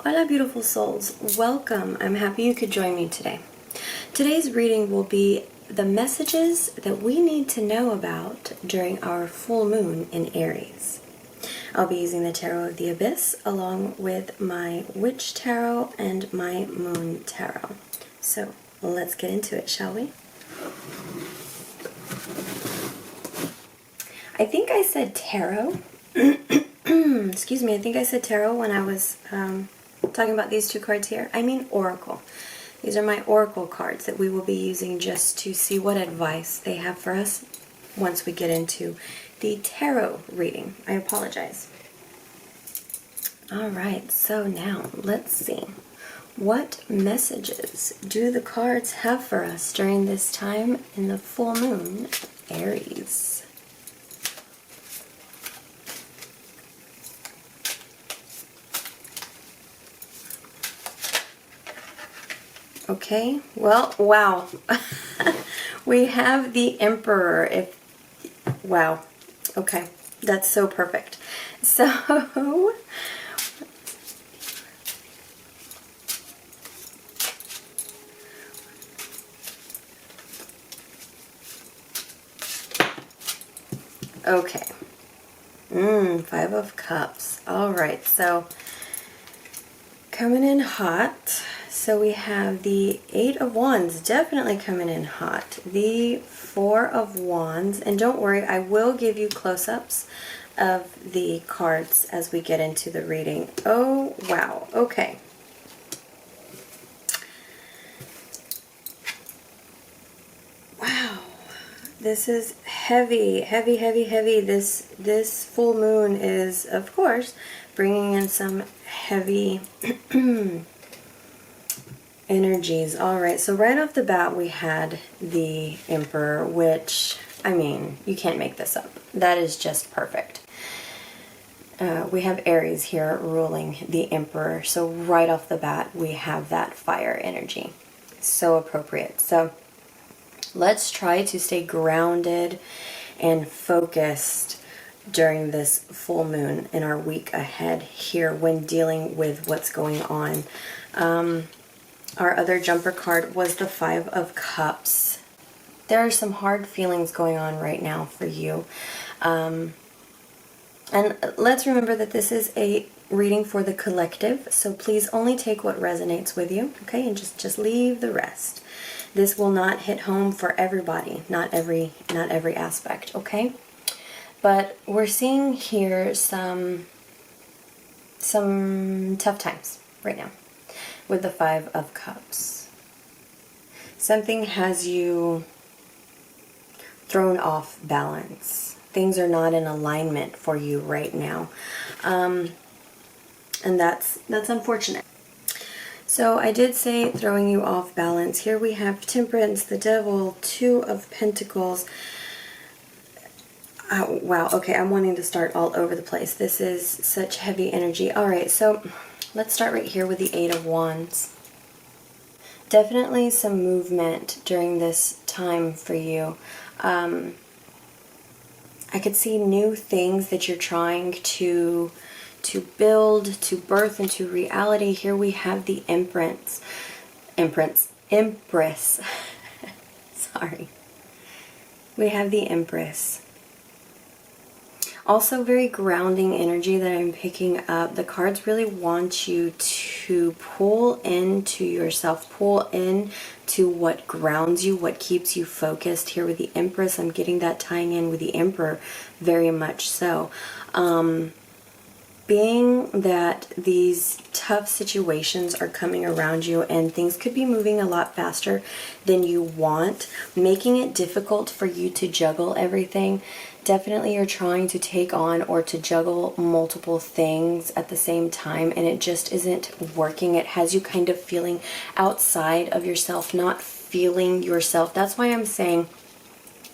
Hola beautiful souls, welcome. I'm happy you could join me today. Today's reading will be the messages that we need to know about during our full moon in Aries. I'll be using the Tarot of the Abyss along with my Witch Tarot and my Moon Tarot. So let's get into it, shall we? I think I said tarot. Excuse me, I think I said tarot when I was talking about these two cards here. I mean oracle. These are my oracle cards that we will be using just to see what advice they have for us once we get into the tarot reading. I apologize. Alright, so now let's see. What messages do the cards have for us during this time in the full moon, Aries? Okay, well, wow. We have the Emperor. Wow. Okay, that's so perfect. So, okay. Five of Cups. All right, so coming in hot. So we have the Eight of Wands, definitely coming in hot. The Four of Wands, and don't worry, I will give you close-ups of the cards as we get into the reading. Oh, wow, okay. Wow, this is heavy, heavy, heavy, heavy. This full moon is, of course, bringing in some heavy energies. Alright, so right off the bat we had the Emperor, which, I mean, you can't make this up. That is just perfect. We have Aries here ruling the Emperor, so right off the bat we have that fire energy. So appropriate. So let's try to stay grounded and focused during this full moon in our week ahead here when dealing with what's going on. Our other jumper card was the Five of Cups. There are some hard feelings going on right now for you. And let's remember that this is a reading for the collective, so please only take what resonates with you, okay? And just leave the rest. This will not hit home for everybody, not every aspect, okay? But we're seeing here some tough times right now with the Five of Cups. Something has you thrown off balance. Things are not in alignment for you right now. And that's unfortunate. So I did say throwing you off balance. Here we have Temperance, the Devil, Two of Pentacles. Wow, okay, I'm wanting to start all over the place. This is such heavy energy. Alright, so let's start right here with the Eight of Wands. Definitely some movement during this time for you. I could see new things that you're trying to build, to birth into reality. Here we have the Empress. Sorry. We have the Empress. Also very grounding energy that I'm picking up. The cards really want you to pull into yourself, pull in to what grounds you, what keeps you focused. Here with the Empress, I'm getting that tying in with the Emperor very much so. Being that these tough situations are coming around you and things could be moving a lot faster than you want, making it difficult for you to juggle everything. Definitely you're trying to take on or to juggle multiple things at the same time and it just isn't working. It has you kind of feeling outside of yourself, not feeling yourself. That's why I'm saying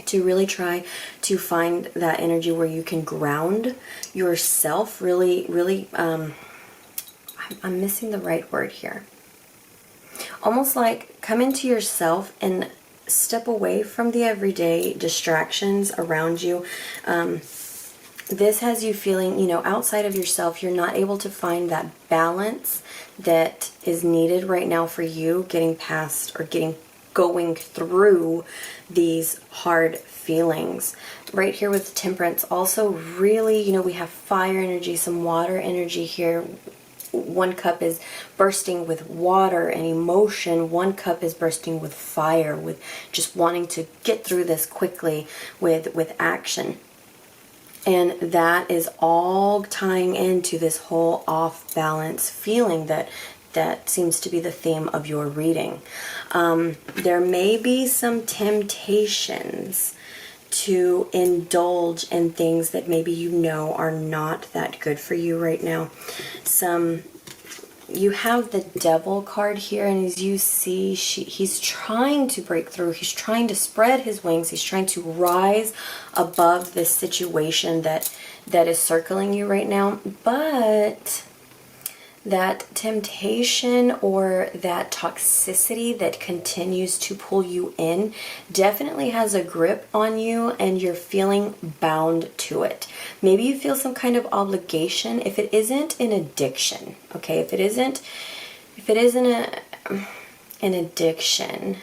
to really try to find that energy where you can ground yourself. Really, I'm missing the right word here. Almost like come into yourself and step away from the everyday distractions around you. this has you feeling, you know, outside of yourself. You're not able to find that balance that is needed right now for you getting past or going through these hard feelings. Right here with Temperance, also really, you know, we have fire energy, some water energy here. One cup is bursting with water and emotion. One cup is bursting with fire, with just wanting to get through this quickly with action. And that is all tying into this whole off-balance feeling that seems to be the theme of your reading. There may be some temptations to indulge in things that maybe you know are not that good for you right now. You have the Devil card here, and as you see, he's trying to break through. He's trying to spread his wings. He's trying to rise above this situation that is circling you right now. But that temptation or that toxicity that continues to pull you in definitely has a grip on you, and you're feeling bound to it. Maybe you feel some kind of obligation. If it isn't an addiction, okay, if it isn't an addiction,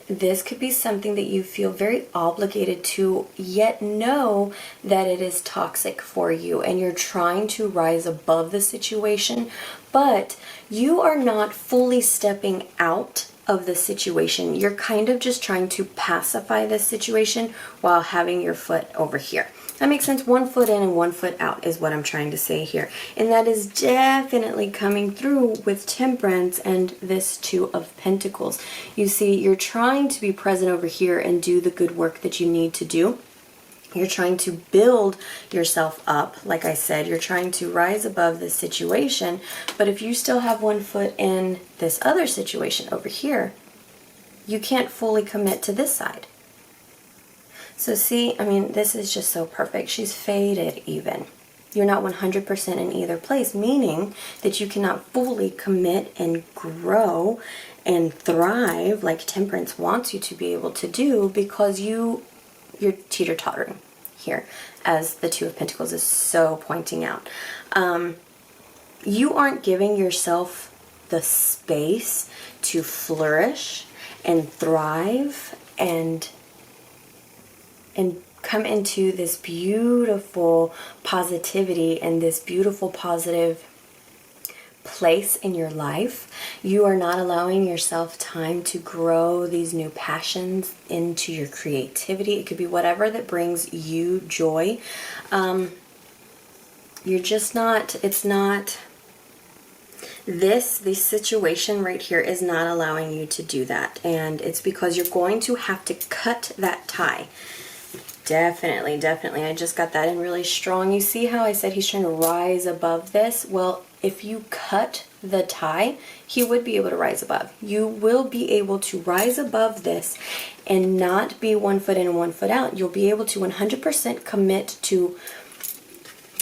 this could be something that you feel very obligated to, yet know that it is toxic for you, and you're trying to rise above the situation, but you are not fully stepping out of the situation. You're kind of just trying to pacify this situation while having your foot over here. That makes sense. 1 foot in and 1 foot out is what I'm trying to say here. And that is definitely coming through with Temperance and this Two of Pentacles. You see, you're trying to be present over here and do the good work that you need to do. You're trying to build yourself up. Like I said, you're trying to rise above this situation. But if you still have 1 foot in this other situation over here, you can't fully commit to this side. So see, I mean, this is just so perfect. She's faded even. You're not 100% in either place, meaning that you cannot fully commit and grow and thrive like Temperance wants you to be able to do, because you're teeter-tottering here, as the Two of Pentacles is so pointing out. You aren't giving yourself the space to flourish and thrive and come into this beautiful positivity and this beautiful positive place in your life. You are not allowing yourself time to grow these new passions into your creativity. It could be whatever that brings you joy. You're just not, it's not, this situation right here is not allowing you to do that. And it's because you're going to have to cut that tie. Definitely, definitely. I just got that in really strong. You see how I said he's trying to rise above this? Well, if you cut the tie, he would be able to rise above. You will be able to rise above this and not be 1 foot in and 1 foot out. You'll be able to 100% commit to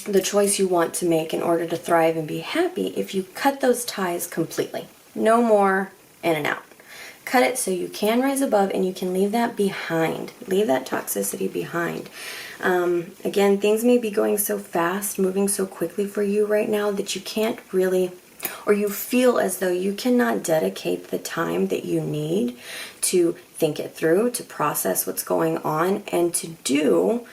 the choice you want to make in order to thrive and be happy if you cut those ties completely. No more in and out. Cut it so you can rise above and you can leave that behind. Leave that toxicity behind. Again, things may be going so fast, moving so quickly for you right now that you can't really, or you feel as though you cannot dedicate the time that you need to think it through, to process what's going on, and to do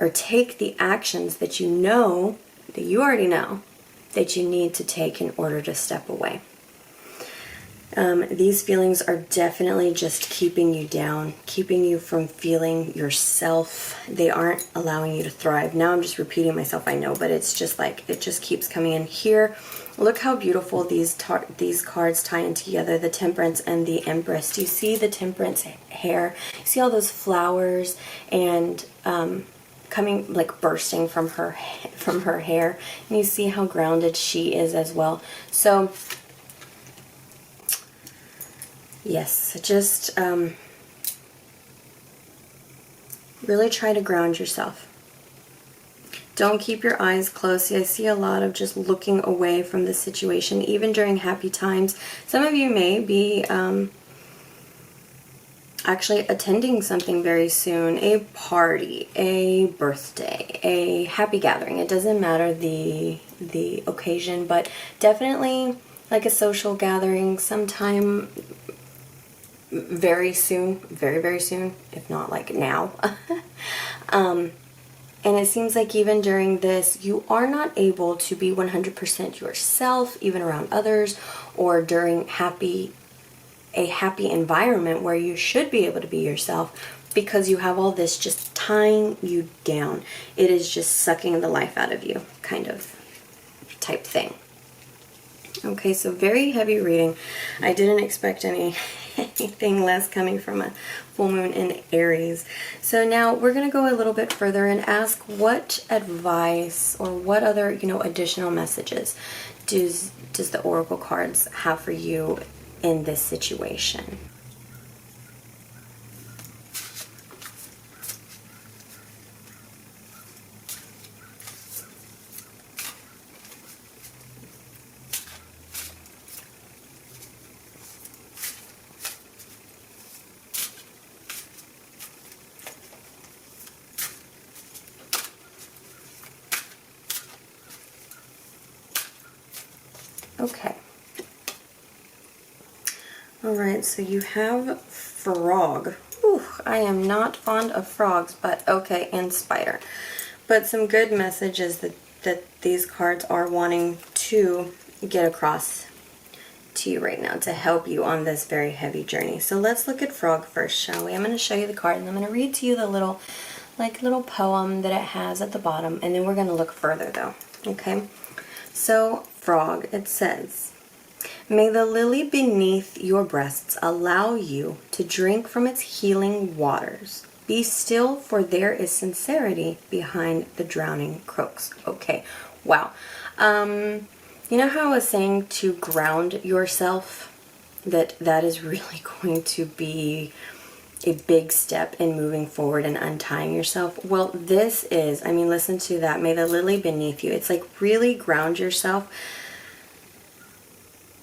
or take the actions that you know, that you already know, that you need to take in order to step away. These feelings are definitely just keeping you down, keeping you from feeling yourself. They aren't allowing you to thrive. Now I'm just repeating myself, I know, but it's just like, it just keeps coming in here. Look how beautiful these cards tie in together, the Temperance and the Empress. Do you see the Temperance hair? You see all those flowers and coming, like bursting from her hair, and you see how grounded she is as well. So yes, just really try to ground yourself. Don't keep your eyes closed. I see a lot of just looking away from the situation, even during happy times. Some of you may be, I actually attending something very soon, a party, a birthday, a happy gathering. It doesn't matter the occasion, but definitely like a social gathering sometime very soon, very, very soon, if not like now. And it seems like even during this, you are not able to be 100% yourself, even around others, or during a happy environment where you should be able to be yourself, because you have all this just tying you down. It is just sucking the life out of you, kind of type thing. Okay, so very heavy reading. I didn't expect anything less coming from a full moon in Aries. So now we're going to go a little bit further and ask what advice or what other, additional messages does the oracle cards have for you in this situation. Okay. Alright, so you have frog. Whew, I am not fond of frogs, but okay, and spider. But some good messages that these cards are wanting to get across to you right now to help you on this very heavy journey. So let's look at frog first, shall we? I'm going to show you the card and I'm going to read to you the little poem that it has at the bottom, and then we're going to look further though. Okay? So frog, it says, "May the lily beneath your breasts allow you to drink from its healing waters. Be still, for there is sincerity behind the drowning croaks." Okay, wow. You know how I was saying to ground yourself? That is really going to be a big step in moving forward and untying yourself. Well, this is, listen to that. May the lily beneath you. It's like really ground yourself,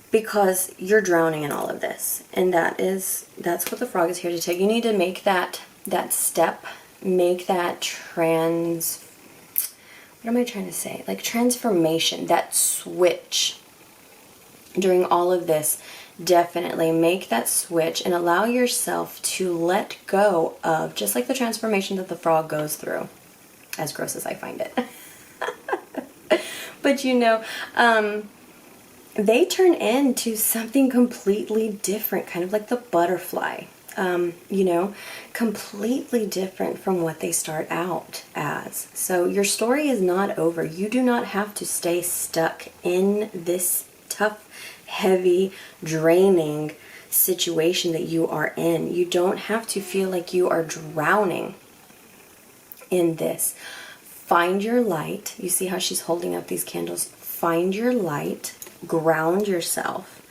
because you're drowning in all of this. And that's what the frog is here to tell you. You need to make that step, make that what am I trying to say? Like transformation, that switch during all of this. Definitely make that switch and allow yourself to let go of, just like the transformation that the frog goes through, as gross as I find it. But they turn into something completely different, kind of like the butterfly, completely different from what they start out as. So your story is not over. You do not have to stay stuck in this tough, heavy, draining situation that you are in. You don't have to feel like you are drowning in this. Find your light. You see how she's holding up these candles? Find your light, ground yourself,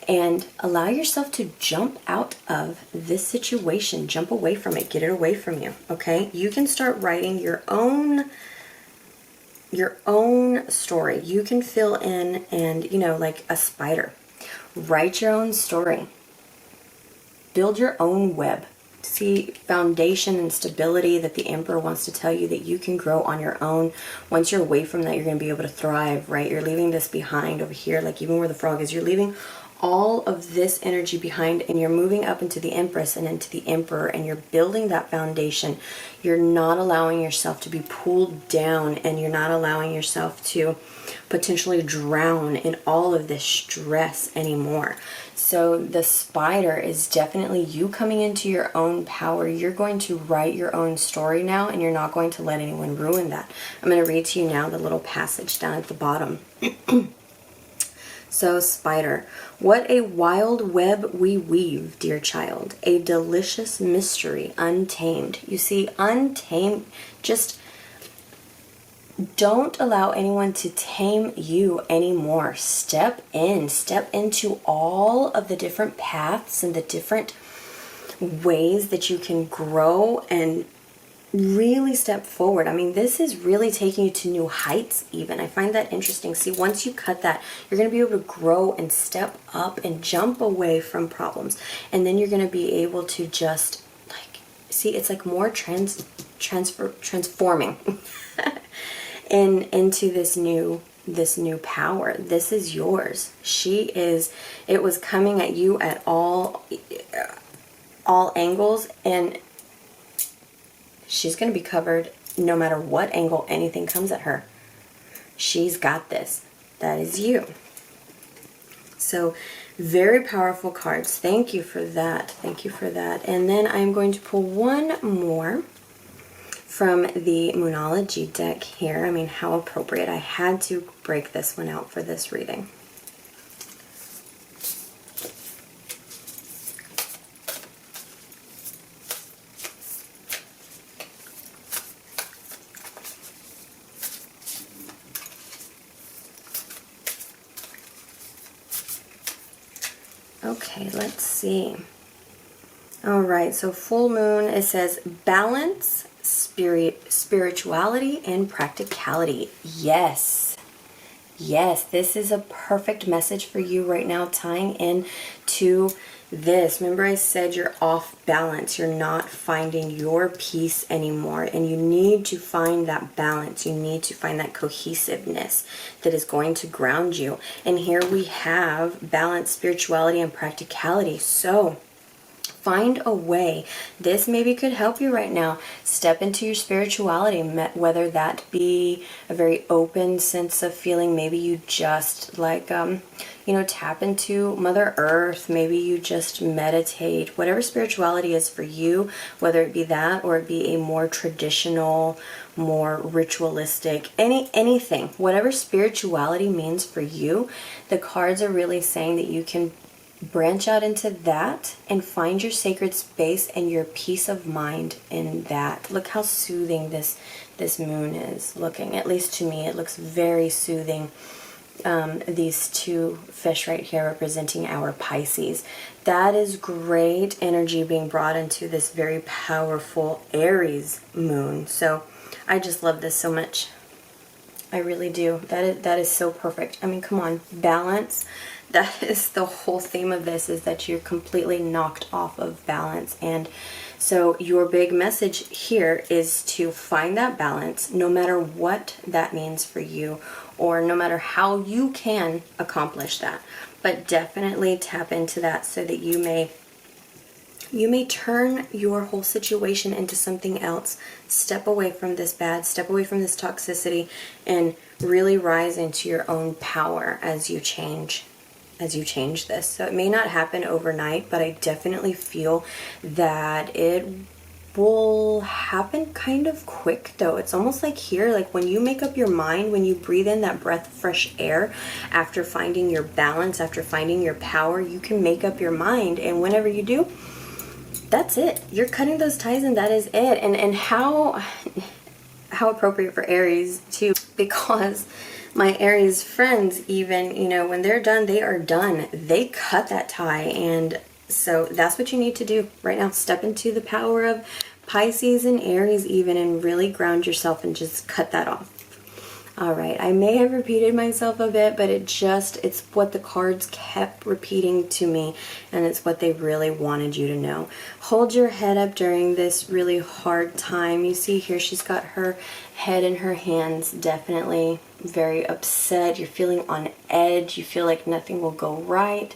and allow yourself to jump out of this situation. Jump away from it. Get it away from you, okay? You can start writing your own story. You can fill in and, like a spider. Write your own story. Build your own web. See foundation and stability that the Emperor wants to tell you that you can grow on your own. Once you're away from that, you're going to be able to thrive, right? You're leaving this behind over here, like even where the frog is. You're leaving all of this energy behind, and you're moving up into the Empress and into the Emperor, and you're building that foundation. You're not allowing yourself to be pulled down, and you're not allowing yourself to potentially drown in all of this stress anymore. So the spider is definitely you coming into your own power. You're going to write your own story now, and you're not going to let anyone ruin that. I'm going to read to you now the little passage down at the bottom. So, spider, what a wild web we weave, dear child, a delicious mystery untamed. You see, untamed, just don't allow anyone to tame you anymore. Step into all of the different paths and the different ways that you can grow and really step forward. This is really taking you to new heights even. I find that interesting. See, once you cut that, you're going to be able to grow and step up and jump away from problems. And then you're going to be able to just see, it's like more transforming into this new power. This is yours. It was coming at you at all angles, and she's going to be covered no matter what angle anything comes at her. She's got this. That is you. So very powerful cards. Thank you for that. Thank you for that. And then I'm going to pull one more from the Moonology deck here. I mean, how appropriate. I had to break this one out for this reading. Okay, let's see. All right, so full moon, it says balance, spirituality, and practicality. Yes. Yes, this is a perfect message for you right now, tying in to this. Remember I said you're off balance. You're not finding your peace anymore, and you need to find that balance. You need to find that cohesiveness that is going to ground you. And here we have balance, spirituality, and practicality. So find a way. This maybe could help you right now. Step into your spirituality, whether that be a very open sense of feeling. Maybe you just like, tap into Mother Earth. Maybe you just meditate. Whatever spirituality is for you, whether it be that or it be a more traditional, more ritualistic, anything. Whatever spirituality means for you, the cards are really saying that you can branch out into that and find your sacred space and your peace of mind in that. Look how soothing this moon is looking. At least to me, it looks very soothing. These two fish right here representing our Pisces. That is great energy being brought into this very powerful Aries moon. So I just love this so much. I really do. That is so perfect. I mean, come on, balance. That is the whole theme of this, is that you're completely knocked off of balance. And so your big message here is to find that balance, no matter what that means for you, or no matter how you can accomplish that. But definitely tap into that so that you may turn your whole situation into something else. Step away from this bad, step away from this toxicity, and really rise into your own power as you change this. So it may not happen overnight, but I definitely feel that it will happen kind of quick though. It's almost like here, like when you make up your mind, when you breathe in that breath of fresh air after finding your balance, after finding your power, you can make up your mind. And whenever you do, that's it. You're cutting those ties and that is it. And how appropriate for Aries too, because my Aries friends, even, when they're done, they are done. They cut that tie. And so that's what you need to do right now. Step into the power of Pisces and Aries even, and really ground yourself and just cut that off. All right, I may have repeated myself a bit, but it's what the cards kept repeating to me, and it's what they really wanted you to know. Hold your head up during this really hard time. You see here, she's got her head in her hands, definitely very upset. You're feeling on edge. You feel like nothing will go right.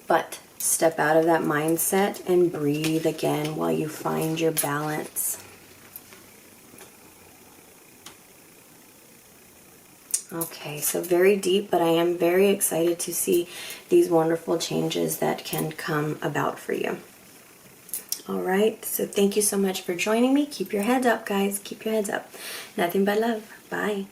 But step out of that mindset and breathe again while you find your balance. Okay, so very deep, but I am very excited to see these wonderful changes that can come about for you. All right, so thank you so much for joining me. Keep your heads up, guys. Keep your heads up. Nothing but love. Bye.